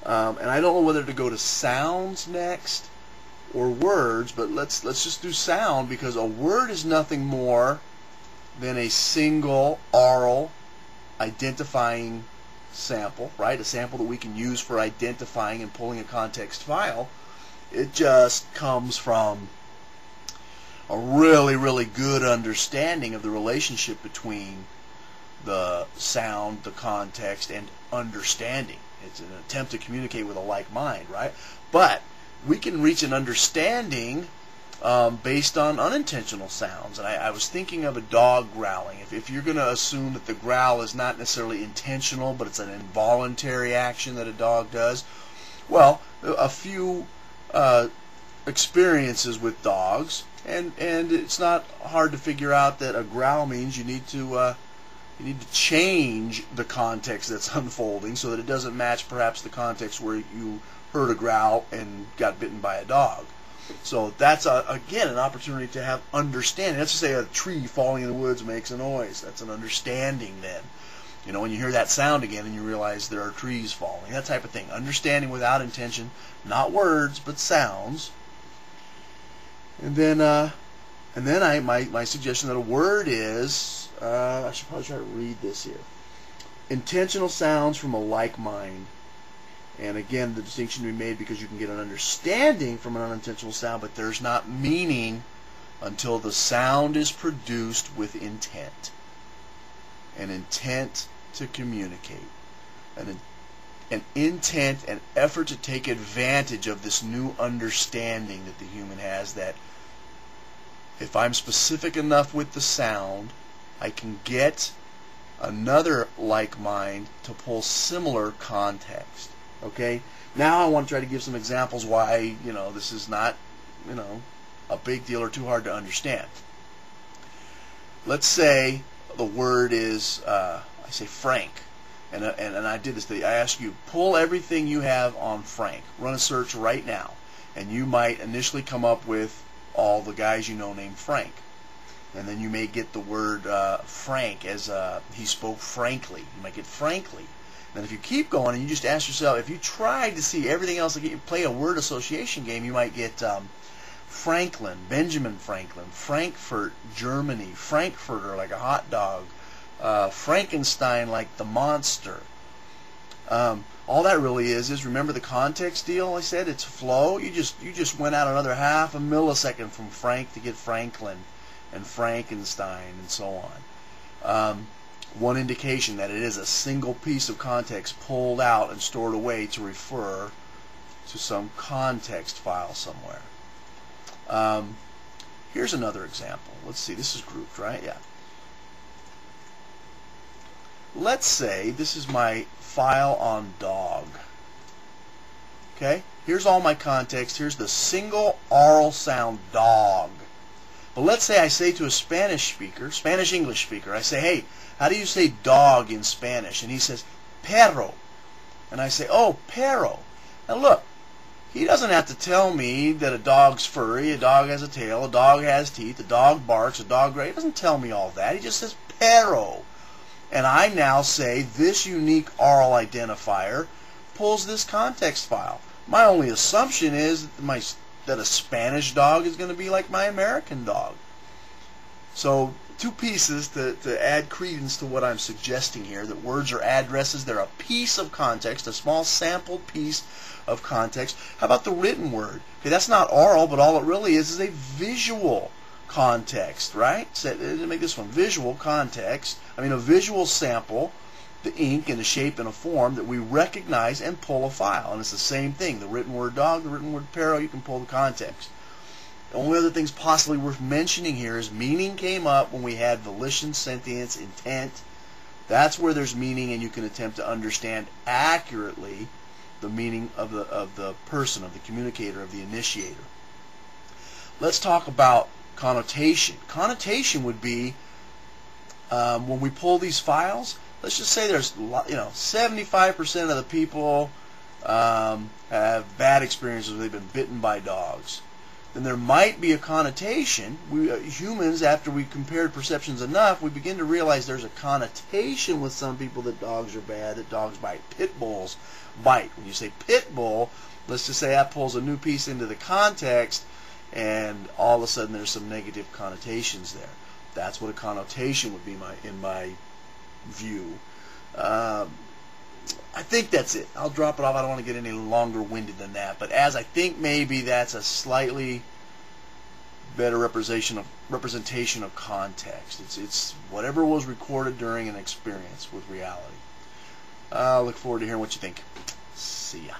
And I don't know whether to go to sounds next or words, but let's just do sound, because a word is nothing more than a single oral identifying sample, right? A sample that we can use for identifying and pulling a context file. It just comes from a really, really good understanding of the relationship between the sound, the context, and understanding. It's an attempt to communicate with a like mind, right? But we can reach an understanding based on unintentional sounds. And I was thinking of a dog growling. If you're going to assume that the growl is not necessarily intentional, but it's an involuntary action that a dog does, well, a few experiences with dogs, and it's not hard to figure out that a growl means you need to change the context that's unfolding so that it doesn't match perhaps the context where you heard a growl and got bitten by a dog. So that's, again, an opportunity to have understanding. Let's just say a tree falling in the woods makes a noise. That's an understanding then. You know, when you hear that sound again and you realize there are trees falling, that type of thing. Understanding without intention, not words, but sounds. And then my suggestion that a word is, I should probably try to read this here. Intentional sounds from a like mind. And again, the distinction to be made, because you can get an understanding from an unintentional sound, but there's not meaning until the sound is produced with intent. An intent to communicate. An intent, an effort to take advantage of this new understanding that the human has, that if I'm specific enough with the sound, I can get another like mind to pull similar context. Okay? Now I want to try to give some examples why, this is not, a big deal or too hard to understand. Let's say the word is, I say Frank, and I did this. I ask you, pull everything you have on Frank. Run a search right now, and you might initially come up with all the guys you know named Frank. And then you may get the word frank as he spoke frankly. You might get frankly. And if you keep going and you just ask yourself, if you tried to see everything else, like you play a word association game, you might get Franklin, Benjamin Franklin, Frankfurt, Germany, Frankfurter, like a hot dog, Frankenstein, like the monster. All that really is remember the context deal I said? It's flow. You just went out another half a millisecond from Frank to get Franklin and Frankenstein and so on. One indication that it is a single piece of context pulled out and stored away to refer to some context file somewhere. Here's another example. Let's see, this is grouped, right? Yeah. Let's say this is my file on dog. Okay? Here's all my context. Here's the single oral sound dog. But let's say I say to a Spanish speaker, Spanish-English speaker, I say, hey, how do you say dog in Spanish? And he says, perro. And I say, oh, perro. Now look, he doesn't have to tell me that a dog's furry, a dog has a tail, a dog has teeth, a dog barks, a dog growls. He doesn't tell me all that. He just says perro. And I now say this unique oral identifier pulls this context file. My only assumption is that a Spanish dog is going to be like my American dog. So two pieces to add credence to what I'm suggesting here, that words are addresses. They're a piece of context, a small sampled piece of context. How about the written word? Okay, that's not oral, but all it really is a visual context, right? So make this one visual context. I mean a visual sample, the ink and a shape and a form that we recognize and pull a file. And it's the same thing. The written word dog, the written word perro, you can pull the context. The only other things possibly worth mentioning here is meaning came up when we had volition, sentience, intent. That's where there's meaning, and you can attempt to understand accurately the meaning of the person, of the communicator, of the initiator. Let's talk about connotation. Connotation would be when we pull these files. Let's just say there's 75% of the people have bad experiences. They've been bitten by dogs. then there might be a connotation. We humans, after we compared perceptions enough, we begin to realize there's a connotation with some people that dogs are bad, that dogs bite. Pit bulls bite. When you say pit bull, let's just say that pulls a new piece into the context, and all of a sudden there's some negative connotations there. That's what a connotation would be in my view. I think that's it. I'll drop it off. I don't want to get any longer-winded than that. But as I think maybe that's a slightly better representation of context. It's whatever was recorded during an experience with reality. I look forward to hearing what you think. See ya.